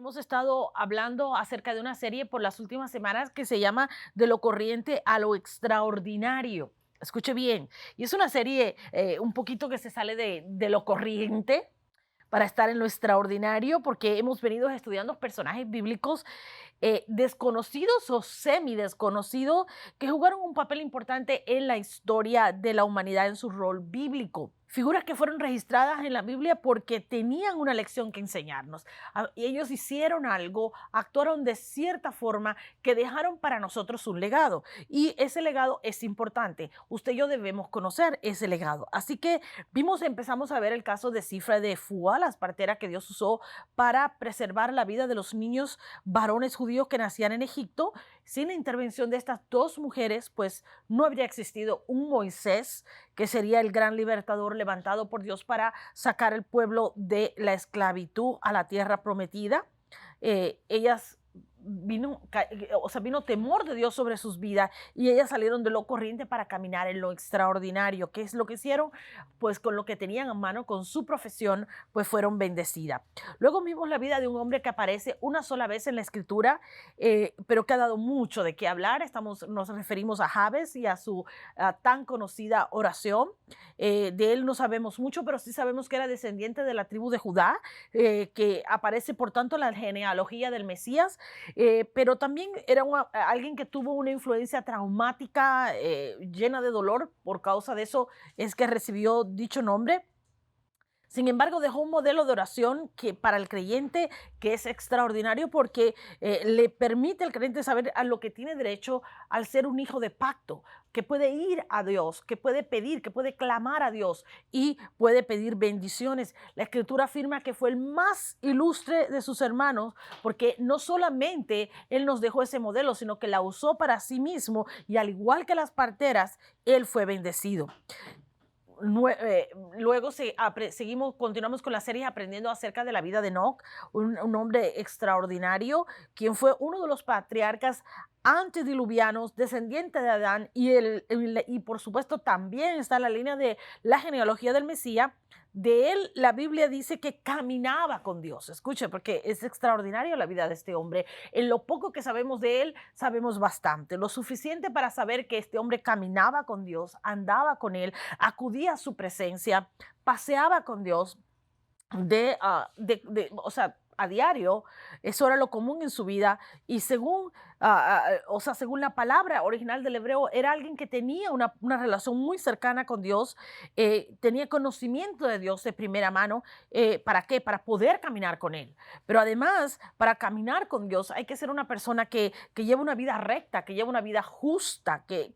Hemos estado hablando acerca de una serie por las últimas semanas que se llama De lo corriente a lo extraordinario. Escuche bien, y es una serie un poquito que se sale de lo corriente para estar en lo extraordinario, porque hemos venido estudiando personajes bíblicos desconocidos o semi desconocidos que jugaron un papel importante en la historia de la humanidad en su rol bíblico. Figuras que fueron registradas en la Biblia porque tenían una lección que enseñarnos. Y ellos hicieron algo, actuaron de cierta forma que dejaron para nosotros un legado. Y ese legado es importante. Usted y yo debemos conocer ese legado. Así que empezamos a ver el caso de Cifra de Fua, las parteras que Dios usó para preservar la vida de los niños varones judíos que nacían en Egipto. Sin la intervención de estas dos mujeres, pues no habría existido un Moisés, que sería el gran libertador levantado por Dios para sacar al pueblo de la esclavitud a la tierra prometida. Ellas vino temor de Dios sobre sus vidas y ellas salieron de lo corriente para caminar en lo extraordinario. ¿Qué es lo que hicieron? Pues con lo que tenían a mano, con su profesión, pues fueron bendecidas. Luego vimos la vida de un hombre que aparece una sola vez en la escritura, pero que ha dado mucho de qué hablar. Nos referimos a Jabes y a su tan conocida oración. De él no sabemos mucho, pero sí sabemos que era descendiente de la tribu de Judá, que aparece por tanto en la genealogía del Mesías, pero también era alguien que tuvo una influencia traumática, llena de dolor. Por causa de eso es que recibió dicho nombre. Sin embargo, dejó un modelo de oración que para el creyente que es extraordinario, porque le permite al creyente saber a lo que tiene derecho al ser un hijo de pacto, que puede ir a Dios, que puede pedir, que puede clamar a Dios y puede pedir bendiciones. La escritura afirma que fue el más ilustre de sus hermanos, porque no solamente él nos dejó ese modelo, sino que la usó para sí mismo, y al igual que las parteras, él fue bendecido. Luego continuamos con la serie aprendiendo acerca de la vida de Enoc, un hombre extraordinario, quien fue uno de los patriarcas antediluvianos, descendiente de Adán, y por supuesto también está en la línea de la genealogía del Mesías. De él, la Biblia dice que caminaba con Dios. Escuche, porque es extraordinaria la vida de este hombre. En lo poco que sabemos de él, sabemos bastante, lo suficiente para saber que este hombre caminaba con Dios, andaba con él, acudía a su presencia, paseaba con Dios o sea, a diario. Eso era lo común en su vida. Y según la palabra original del hebreo, era alguien que tenía una relación muy cercana con Dios, tenía conocimiento de Dios de primera mano. ¿Para qué? Para poder caminar con Él. Pero además, para caminar con Dios hay que ser una persona que lleva una vida recta, que lleva una vida justa, que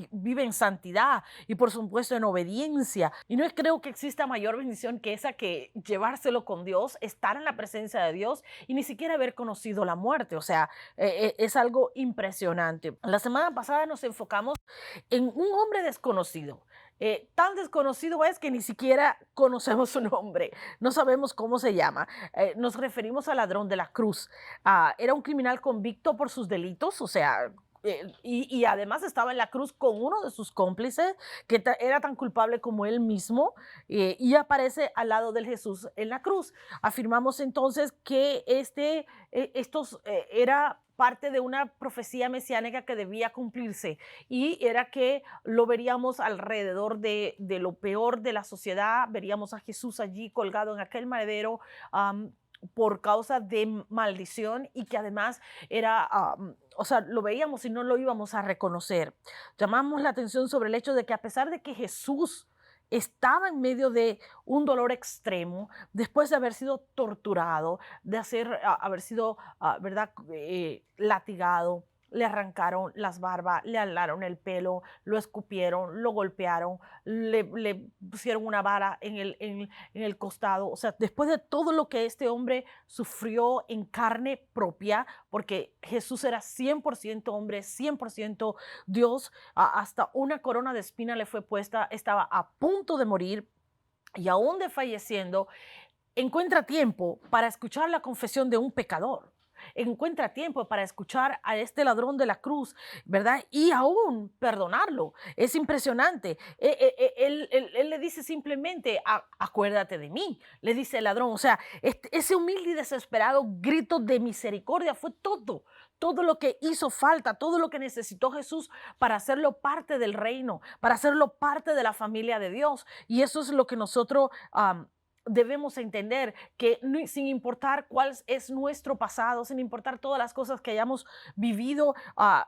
vive en santidad y por supuesto en obediencia. Y no creo que exista mayor bendición que esa, que llevárselo con Dios, estar en la presencia de Dios y ni siquiera haber conocido la muerte. O sea, es algo impresionante. La semana pasada nos enfocamos en un hombre desconocido. Tan desconocido es que ni siquiera conocemos su nombre, no sabemos cómo se llama. Nos referimos al ladrón de la cruz. Era un criminal convicto por sus delitos, o sea, y además estaba en la cruz con uno de sus cómplices que era tan culpable como él mismo, y aparece al lado de Jesús en la cruz. Afirmamos entonces que era parte de una profecía mesiánica que debía cumplirse, y era que lo veríamos alrededor de lo peor de la sociedad. Veríamos a Jesús allí colgado en aquel madero, por causa de maldición, y que además o sea, lo veíamos y no lo íbamos a reconocer. Llamamos la atención sobre el hecho de que, a pesar de que Jesús estaba en medio de un dolor extremo, después de haber sido torturado, de haber sido, ¿verdad?, latigado, le arrancaron las barbas, le alaron el pelo, lo escupieron, lo golpearon, le pusieron una vara en el costado. O sea, después de todo lo que este hombre sufrió en carne propia, porque Jesús era 100% hombre, 100% Dios, hasta una corona de espina le fue puesta, estaba a punto de morir, y aún de falleciendo, encuentra tiempo para escuchar la confesión de un pecador. encuentra tiempo para escuchar a este ladrón de la cruz, ¿verdad? Y aún perdonarlo. Es impresionante. Él le dice simplemente, acuérdate de mí, le dice el ladrón. O sea, ese humilde y desesperado grito de misericordia fue todo lo que hizo falta, todo lo que necesitó Jesús para hacerlo parte del reino, para hacerlo parte de la familia de Dios. Y eso es lo que nosotros debemos entender, que sin importar cuál es nuestro pasado, sin importar todas las cosas que hayamos vivido,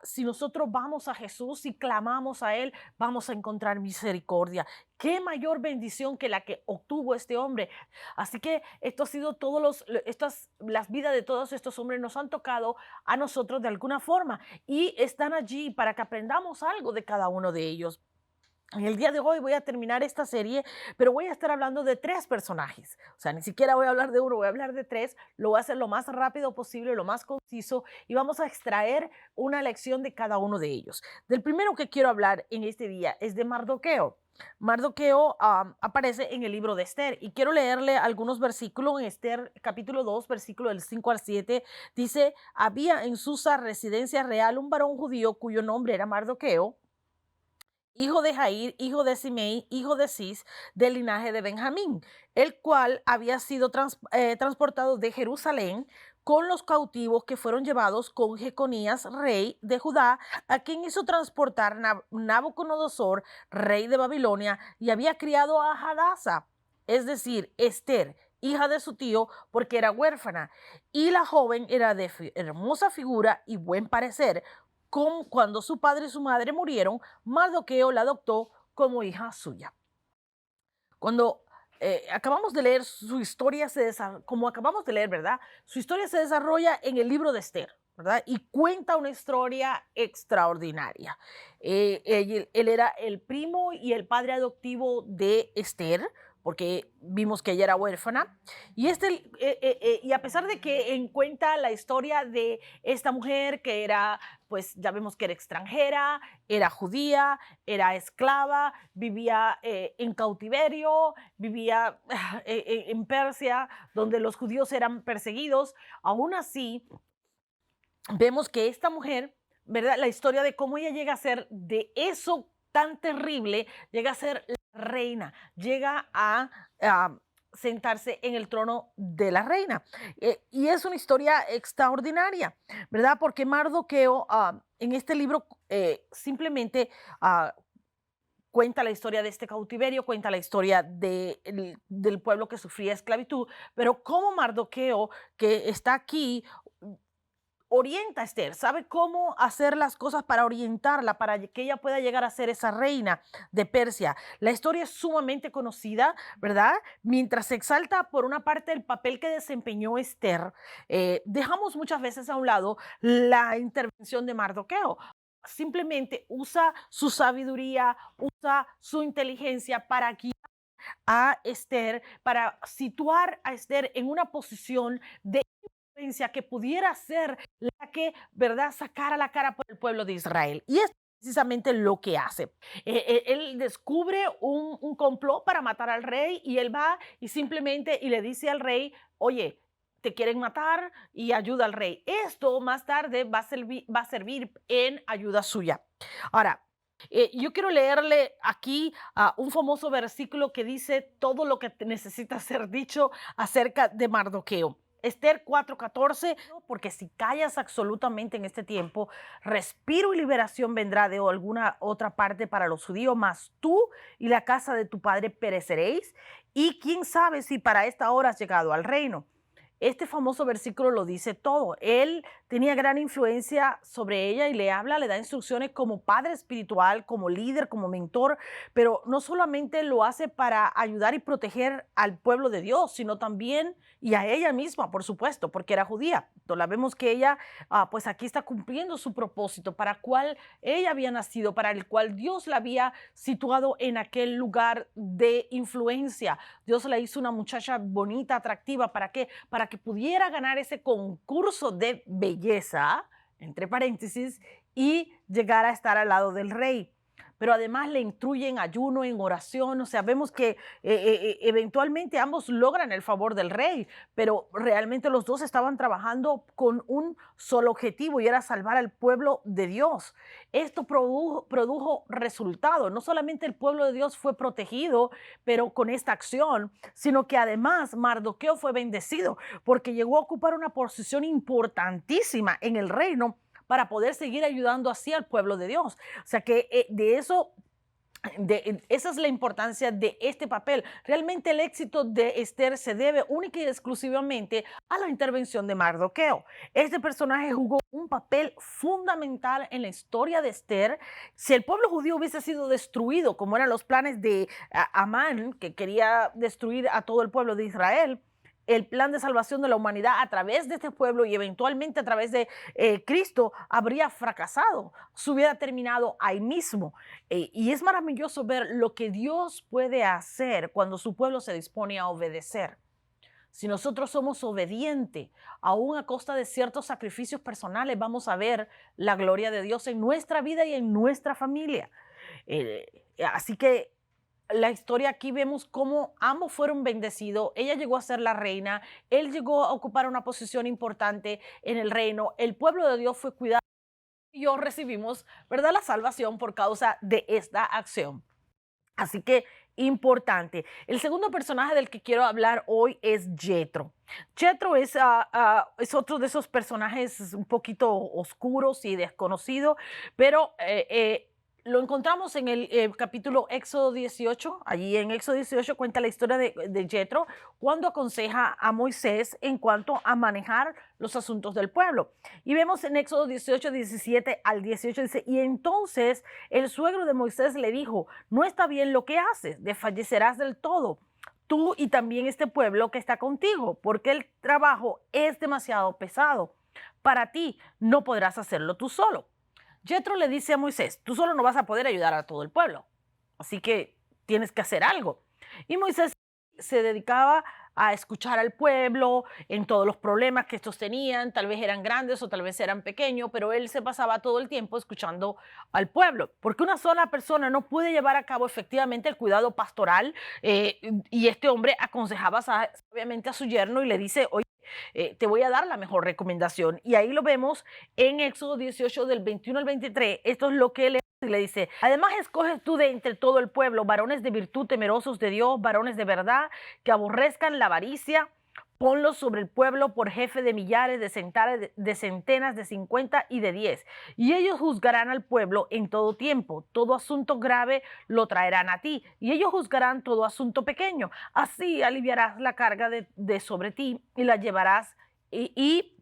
si nosotros vamos a Jesús y clamamos a Él, vamos a encontrar misericordia. Qué mayor bendición que la que obtuvo este hombre. Así que esto ha sido las vidas de todos estos hombres nos han tocado a nosotros de alguna forma y están allí para que aprendamos algo de cada uno de ellos. En el día de hoy voy a terminar esta serie, pero voy a estar hablando de 3 personajes. O sea, ni siquiera voy a hablar de uno, voy a hablar de 3. Lo voy a hacer lo más rápido posible, lo más conciso, y vamos a extraer una lección de cada uno de ellos. Del primero que quiero hablar en este día es de Mardoqueo. Mardoqueo aparece en el libro de Esther y quiero leerle algunos versículos en Esther capítulo 2, versículo del 5 al 7. Dice, había en Susa, residencia real, un varón judío cuyo nombre era Mardoqueo, hijo de Jair, hijo de Simei, hijo de Cis, del linaje de Benjamín, el cual había sido transportado de Jerusalén con los cautivos que fueron llevados con Jeconías, rey de Judá, a quien hizo transportar Nabucodonosor, rey de Babilonia, y había criado a Hadasa, es decir, Esther, hija de su tío, porque era huérfana, y la joven era de hermosa figura y buen parecer. Cuando su padre y su madre murieron, Mardoqueo la adoptó como hija suya. Cuando acabamos de leer su historia, como acabamos de leer, ¿verdad? Su historia se desarrolla en el libro de Esther, ¿verdad? Y cuenta una historia extraordinaria. Él era el primo y el padre adoptivo de Esther, porque vimos que ella era huérfana. Y a pesar de que cuenta la historia de esta mujer que era, pues ya vemos que era extranjera, era judía, era esclava, vivía en cautiverio, vivía en Persia, donde los judíos eran perseguidos. Aún así, vemos que esta mujer, ¿verdad? La historia de cómo ella llega a ser de eso tan terrible, llega a ser la reina, llega a sentarse en el trono de la reina. Y es una historia extraordinaria, ¿verdad? Porque Mardoqueo en este libro simplemente cuenta la historia de este cautiverio, cuenta la historia del pueblo que sufría esclavitud, pero como Mardoqueo, que está aquí, orienta a Esther, sabe cómo hacer las cosas para orientarla, para que ella pueda llegar a ser esa reina de Persia. La historia es sumamente conocida, ¿verdad? Mientras se exalta por una parte el papel que desempeñó Esther, dejamos muchas veces a un lado la intervención de Mardoqueo. Simplemente usa su sabiduría, usa su inteligencia para guiar a Esther, para situar a Esther en una posición de que pudiera ser la que, ¿verdad?, sacara la cara por el pueblo de Israel. Y es precisamente lo que hace. Él descubre un complot para matar al rey y él va y simplemente y le dice al rey, oye, te quieren matar y ayuda al rey. Esto más tarde va a servir en ayuda suya. Ahora, yo quiero leerle aquí un famoso versículo que dice todo lo que necesita ser dicho acerca de Mardoqueo. Esther 4:14, porque si callas absolutamente en este tiempo, respiro y liberación vendrá de alguna otra parte para los judíos, mas tú y la casa de tu padre pereceréis, y quién sabe si para esta hora has llegado al reino. Este famoso versículo lo dice todo. Él tenía gran influencia sobre ella y le habla, le da instrucciones como padre espiritual, como líder, como mentor, pero no solamente lo hace para ayudar y proteger al pueblo de Dios, sino también y a ella misma, por supuesto, porque era judía. Entonces, la vemos que ella, pues aquí está cumpliendo su propósito para el cual ella había nacido, para el cual Dios la había situado en aquel lugar de influencia. Dios la hizo una muchacha bonita, atractiva. ¿Para qué? Para que pudiera ganar ese concurso de belleza, entre paréntesis, y llegar a estar al lado del rey. pero además le instruye en ayuno, en oración. O sea, vemos que eventualmente ambos logran el favor del rey, pero realmente los dos estaban trabajando con un solo objetivo y era salvar al pueblo de Dios. Esto produjo resultado. No solamente el pueblo de Dios fue protegido, pero con esta acción, sino que además Mardoqueo fue bendecido porque llegó a ocupar una posición importantísima en el reino para poder seguir ayudando así al pueblo de Dios. O sea que esa es la importancia de este papel. Realmente el éxito de Esther se debe única y exclusivamente a la intervención de Mardoqueo. Este personaje jugó un papel fundamental en la historia de Esther. Si el pueblo judío hubiese sido destruido, como eran los planes de Amán, que quería destruir a todo el pueblo de Israel, el plan de salvación de la humanidad a través de este pueblo y eventualmente a través de Cristo habría fracasado, se hubiera terminado ahí mismo. Y es maravilloso ver lo que Dios puede hacer cuando su pueblo se dispone a obedecer. Si nosotros somos obedientes, aún a costa de ciertos sacrificios personales, vamos a ver la gloria de Dios en nuestra vida y en nuestra familia. Así que la historia aquí vemos cómo ambos fueron bendecidos. Ella llegó a ser la reina, él llegó a ocupar una posición importante en el reino. El pueblo de Dios fue cuidado y yo recibimos, ¿verdad?, la salvación por causa de esta acción. Así que importante. El segundo personaje del que quiero hablar hoy es Jethro. Jethro es otro de esos personajes un poquito oscuros y desconocidos, pero lo encontramos en el capítulo Éxodo 18. Allí en Éxodo 18 cuenta la historia de Jethro cuando aconseja a Moisés en cuanto a manejar los asuntos del pueblo. Y vemos en Éxodo 18, 17 al 18, dice, y entonces el suegro de Moisés le dijo, no está bien lo que haces, desfallecerás del todo, tú y también este pueblo que está contigo, porque el trabajo es demasiado pesado. Para ti no podrás hacerlo tú solo. Jethro le dice a Moisés, tú solo no vas a poder ayudar a todo el pueblo, así que tienes que hacer algo. Y Moisés se dedicaba a escuchar al pueblo en todos los problemas que estos tenían, tal vez eran grandes o tal vez eran pequeños, pero él se pasaba todo el tiempo escuchando al pueblo, porque una sola persona no puede llevar a cabo efectivamente el cuidado pastoral, y este hombre aconsejaba obviamente a su yerno y le dice, oye, te voy a dar la mejor recomendación. Y ahí lo vemos en Éxodo 18 del 21 al 23. Esto es lo que le dice, además escoges tú de entre todo el pueblo varones de virtud temerosos de Dios, varones de verdad, que aborrezcan la avaricia. Ponlos sobre el pueblo por jefe de millares, de centenas, de 50 y de 10. Y ellos juzgarán al pueblo en todo tiempo. Todo asunto grave lo traerán a ti. Y ellos juzgarán todo asunto pequeño. Así aliviarás la carga de sobre ti y la llevarás y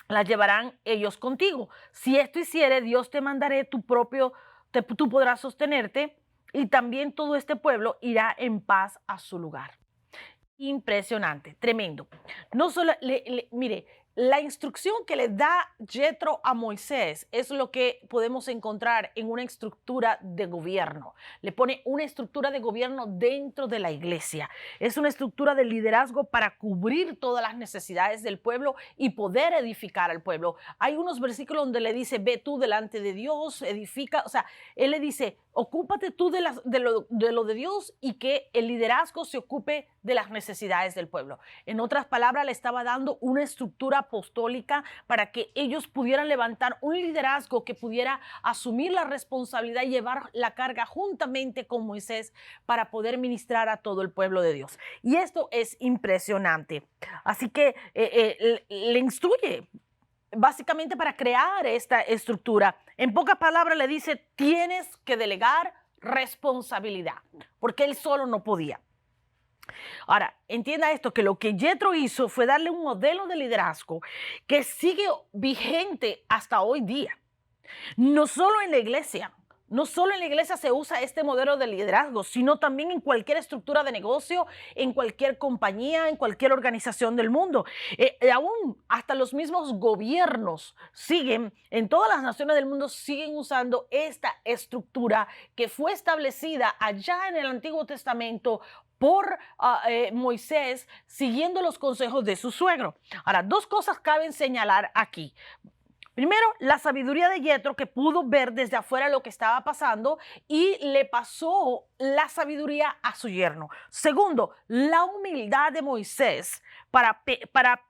la llevarán ellos contigo. Si esto hiciere, Dios te mandaré tú podrás sostenerte y también todo este pueblo irá en paz a su lugar. Impresionante, tremendo. No solo, mire, la instrucción que le da Jethro a Moisés es lo que podemos encontrar en una estructura de gobierno. Le pone una estructura de gobierno dentro de la iglesia. Es una estructura de liderazgo para cubrir todas las necesidades del pueblo y poder edificar al pueblo. Hay unos versículos donde le dice, ve tú delante de Dios, edifica. O sea, él le dice, ocúpate tú de lo de Dios y que el liderazgo se ocupe de las necesidades del pueblo. En otras palabras, le estaba dando una estructura apostólica para que ellos pudieran levantar un liderazgo que pudiera asumir la responsabilidad y llevar la carga juntamente con Moisés para poder ministrar a todo el pueblo de Dios. Y esto es impresionante. Así que le instruye básicamente para crear esta estructura. En pocas palabras le dice, tienes que delegar responsabilidad, porque él solo no podía. Ahora, entienda esto, que lo que Jethro hizo fue darle un modelo de liderazgo que sigue vigente hasta hoy día. No solo en la iglesia, no solo en la iglesia se usa este modelo de liderazgo, sino también en cualquier estructura de negocio, en cualquier compañía, en cualquier organización del mundo. Aún hasta los mismos gobiernos siguen, en todas las naciones del mundo siguen usando esta estructura que fue establecida allá en el Antiguo Testamento por Moisés, siguiendo los consejos de su suegro. Ahora, dos cosas caben señalar aquí. Primero, la sabiduría de Yetro, que pudo ver desde afuera lo que estaba pasando y le pasó la sabiduría a su yerno. Segundo, la humildad de Moisés para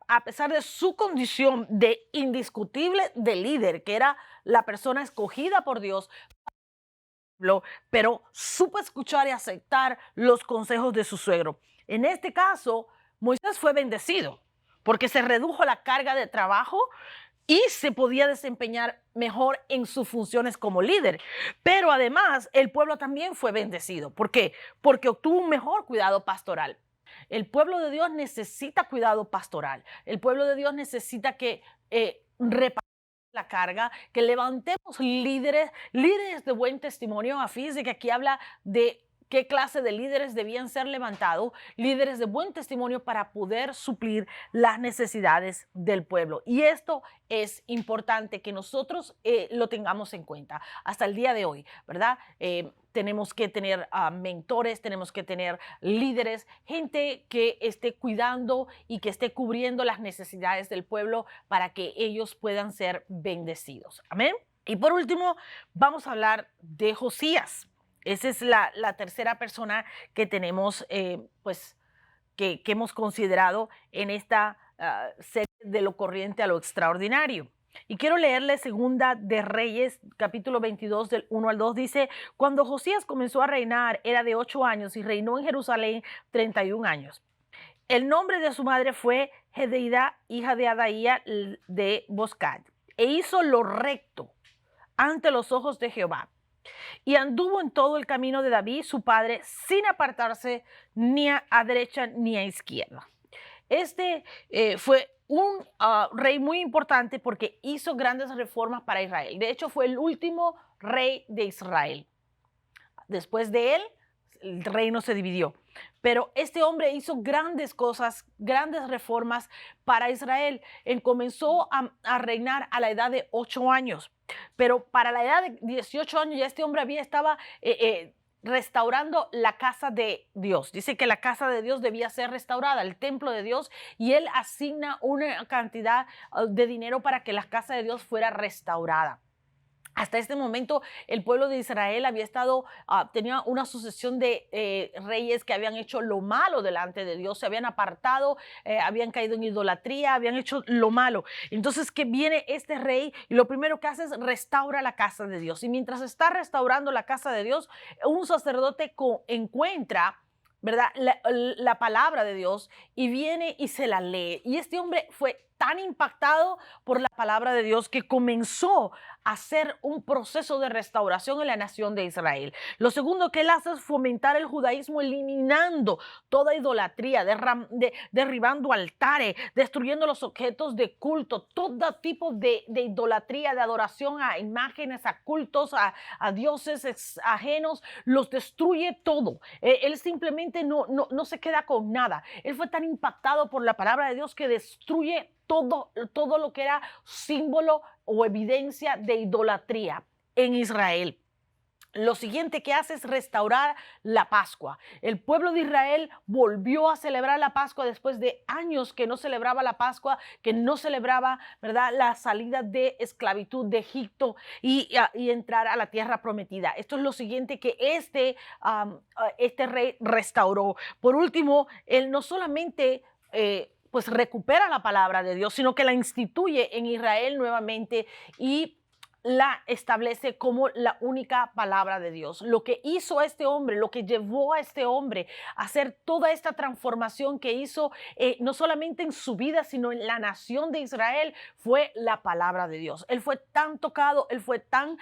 a pesar de su condición de indiscutible de líder, que era la persona escogida por Dios, pero supo escuchar y aceptar los consejos de su suegro. En este caso, Moisés fue bendecido porque se redujo la carga de trabajo y se podía desempeñar mejor en sus funciones como líder. Pero además, el pueblo también fue bendecido. ¿Por qué? Porque obtuvo un mejor cuidado pastoral. El pueblo de Dios necesita cuidado pastoral. El pueblo de Dios necesita que repartamos la carga, que levantemos líderes de buen testimonio. Fíjense que aquí habla de qué clase de líderes debían ser levantados, líderes de buen testimonio para poder suplir las necesidades del pueblo. Y esto es importante que nosotros lo tengamos en cuenta hasta el día de hoy, ¿verdad? Tenemos que tener mentores, tenemos que tener líderes, gente que esté cuidando y que esté cubriendo las necesidades del pueblo para que ellos puedan ser bendecidos. Amén. Y por último, vamos a hablar de Josías. Esa es la tercera persona que tenemos, pues, que hemos considerado en esta serie de lo corriente a lo extraordinario. Y quiero leerle Segunda de Reyes, capítulo 22, del 1 al 2. Dice, cuando Josías comenzó a reinar, era de 8 años y reinó en Jerusalén 31 años. El nombre de su madre fue Gedeida, hija de Adaía de Boscat, e hizo lo recto ante los ojos de Jehová. Y anduvo en todo el camino de David, su padre, sin apartarse ni a derecha ni a izquierda. Este fue un rey muy importante porque hizo grandes reformas para Israel. De hecho, fue el último rey de Israel. Después de él, el reino se dividió. Pero este hombre hizo grandes cosas, grandes reformas para Israel. Él comenzó a reinar a la edad de 8 años. Pero para la edad de 18 años ya este hombre estaba restaurando la casa de Dios. Dice que la casa de Dios debía ser restaurada, el templo de Dios, y él asigna una cantidad de dinero para que la casa de Dios fuera restaurada. Hasta este momento el pueblo de Israel había tenía una sucesión de reyes que habían hecho lo malo delante de Dios, se habían apartado, habían caído en idolatría, habían hecho lo malo. Entonces que viene este rey y lo primero que hace es restaura la casa de Dios. Y mientras está restaurando la casa de Dios, un sacerdote encuentra, ¿verdad?, la palabra de Dios y viene y se la lee. Y este hombre fue tan impactado por la palabra de Dios que comenzó a hacer un proceso de restauración en la nación de Israel. Lo segundo que él hace es fomentar el judaísmo, eliminando toda idolatría, derribando altares, destruyendo los objetos de culto, todo tipo de idolatría, de adoración a imágenes, a cultos, a dioses ajenos, los destruye todo. Él simplemente no se queda con nada. Él fue tan impactado por la palabra de Dios que destruye todo lo que era símbolo o evidencia de idolatría en Israel. Lo siguiente que hace es restaurar la Pascua. El pueblo de Israel volvió a celebrar la Pascua después de años que no celebraba la Pascua, que no celebraba, ¿verdad?, la salida de esclavitud de Egipto y entrar a la tierra prometida. Esto es lo siguiente que este rey restauró. Por último, él no solamente pues recupera la palabra de Dios, sino que la instituye en Israel nuevamente y la establece como la única palabra de Dios. Lo que hizo a este hombre, lo que llevó a este hombre a hacer toda esta transformación que hizo, no solamente en su vida, sino en la nación de Israel, fue la palabra de Dios. Él fue tan tocado, él fue tan,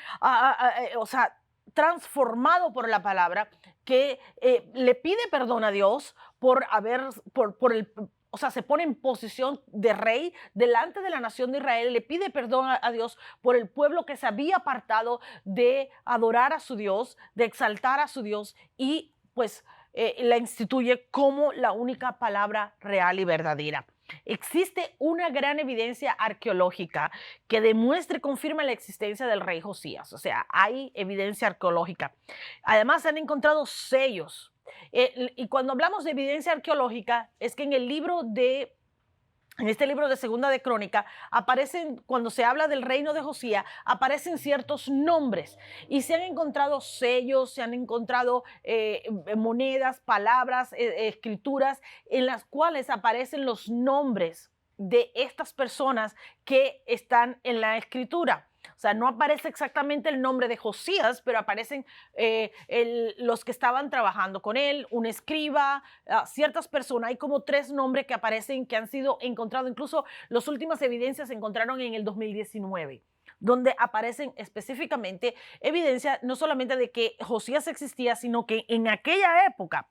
transformado por la palabra que le pide perdón a Dios se pone en posición de rey delante de la nación de Israel, le pide perdón a Dios por el pueblo que se había apartado de adorar a su Dios, de exaltar a su Dios y pues la instituye como la única palabra real y verdadera. Existe una gran evidencia arqueológica que demuestra y confirma la existencia del rey Josías. O sea, hay evidencia arqueológica. Además, se han encontrado sellos. Y cuando hablamos de evidencia arqueológica, es que en el libro de En este libro de Segunda de Crónica aparecen, cuando se habla del reino de Josías, aparecen ciertos nombres y se han encontrado sellos, se han encontrado monedas, palabras, escrituras en las cuales aparecen los nombres de estas personas que están en la escritura. O sea, no aparece exactamente el nombre de Josías, pero aparecen los que estaban trabajando con él, un escriba, ciertas personas. Hay como 3 nombres que aparecen, que han sido encontrados. Incluso las últimas evidencias se encontraron en el 2019, donde aparecen específicamente evidencia no solamente de que Josías existía, sino que en aquella época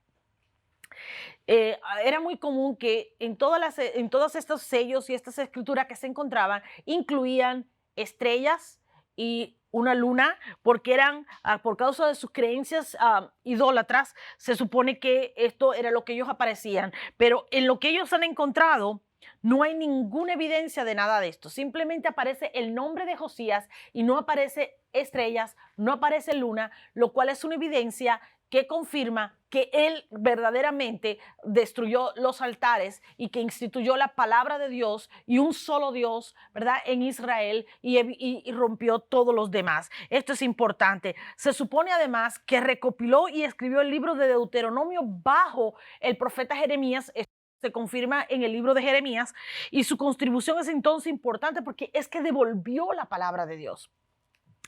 era muy común que en todos estos sellos y estas escrituras que se encontraban incluían estrellas y una luna, porque eran, por causa de sus creencias idólatras, se supone que esto era lo que ellos aparecían, pero en lo que ellos han encontrado no hay ninguna evidencia de nada de esto. Simplemente aparece el nombre de Josías y no aparece estrellas, no aparece luna, lo cual es una evidencia que confirma que él verdaderamente destruyó los altares y que instituyó la palabra de Dios y un solo Dios, ¿verdad?, en Israel y rompió todos los demás. Esto es importante. Se supone además que recopiló y escribió el libro de Deuteronomio bajo el profeta Jeremías. Esto se confirma en el libro de Jeremías y su contribución es entonces importante porque es que devolvió la palabra de Dios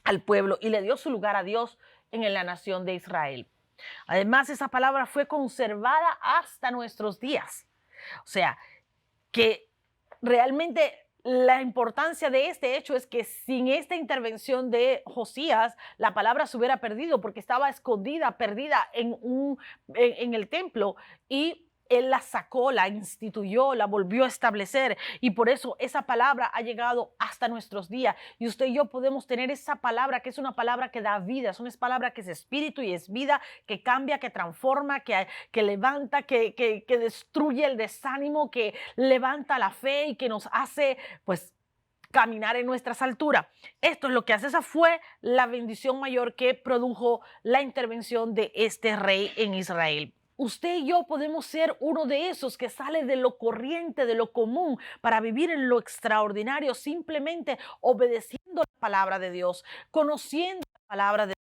al pueblo y le dio su lugar a Dios en la nación de Israel. Además, esa palabra fue conservada hasta nuestros días. O sea, que realmente la importancia de este hecho es que sin esta intervención de Josías, la palabra se hubiera perdido porque estaba escondida, perdida en el templo, y él la sacó, la instituyó, la volvió a establecer, y por eso esa palabra ha llegado hasta nuestros días. Y usted y yo podemos tener esa palabra, que es una palabra que da vida, es una palabra que es espíritu y es vida, que cambia, que transforma, que levanta, que destruye el desánimo, que levanta la fe y que nos hace, pues, caminar en nuestras alturas. Esto es lo que hace. Esa fue la bendición mayor que produjo la intervención de este rey en Israel. Usted y yo podemos ser uno de esos que sale de lo corriente, de lo común, para vivir en lo extraordinario, simplemente obedeciendo la palabra de Dios, conociendo la palabra de Dios,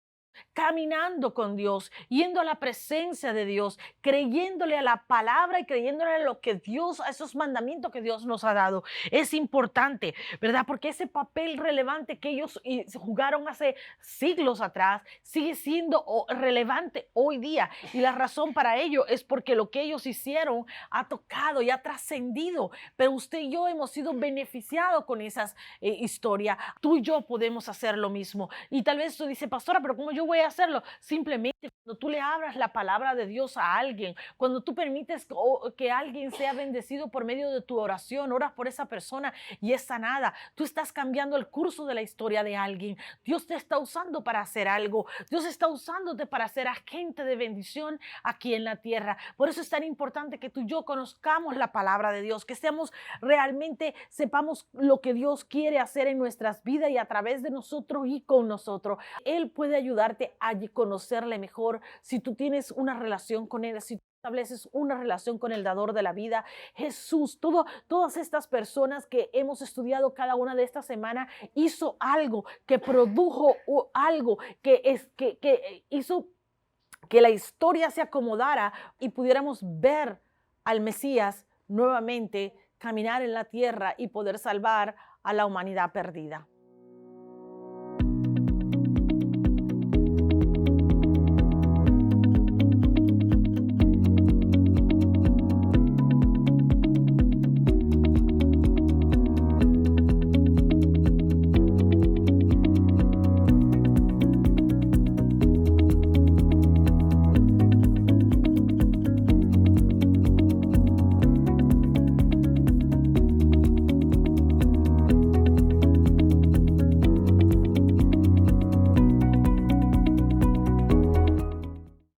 caminando con Dios, yendo a la presencia de Dios, creyéndole a la palabra y creyéndole a lo que Dios, a esos mandamientos que Dios nos ha dado. Es importante, ¿verdad? Porque ese papel relevante que ellos jugaron hace siglos atrás sigue siendo relevante hoy día. Y la razón para ello es porque lo que ellos hicieron ha tocado y ha trascendido. Pero usted y yo hemos sido beneficiados con esas historias. Tú y yo podemos hacer lo mismo. Y tal vez tú dices, pastora, pero ¿cómo yo voy a hacerlo? Simplemente cuando tú le abras la palabra de Dios a alguien, cuando tú permites que alguien sea bendecido por medio de tu oración, oras por esa persona y es sanada, tú estás cambiando el curso de la historia de alguien. Dios te está usando para hacer algo. Dios está usándote para ser agente de bendición aquí en la tierra. Por eso es tan importante que tú y yo conozcamos la palabra de Dios, que realmente sepamos lo que Dios quiere hacer en nuestras vidas y a través de nosotros y con nosotros. Él puede ayudarte a conocerle mejor si tú tienes una relación con Él, si tú estableces una relación con el dador de la vida, Jesús. Todas estas personas que hemos estudiado cada una de esta semana hizo algo que produjo algo que hizo que la historia se acomodara y pudiéramos ver al Mesías nuevamente caminar en la tierra y poder salvar a la humanidad perdida.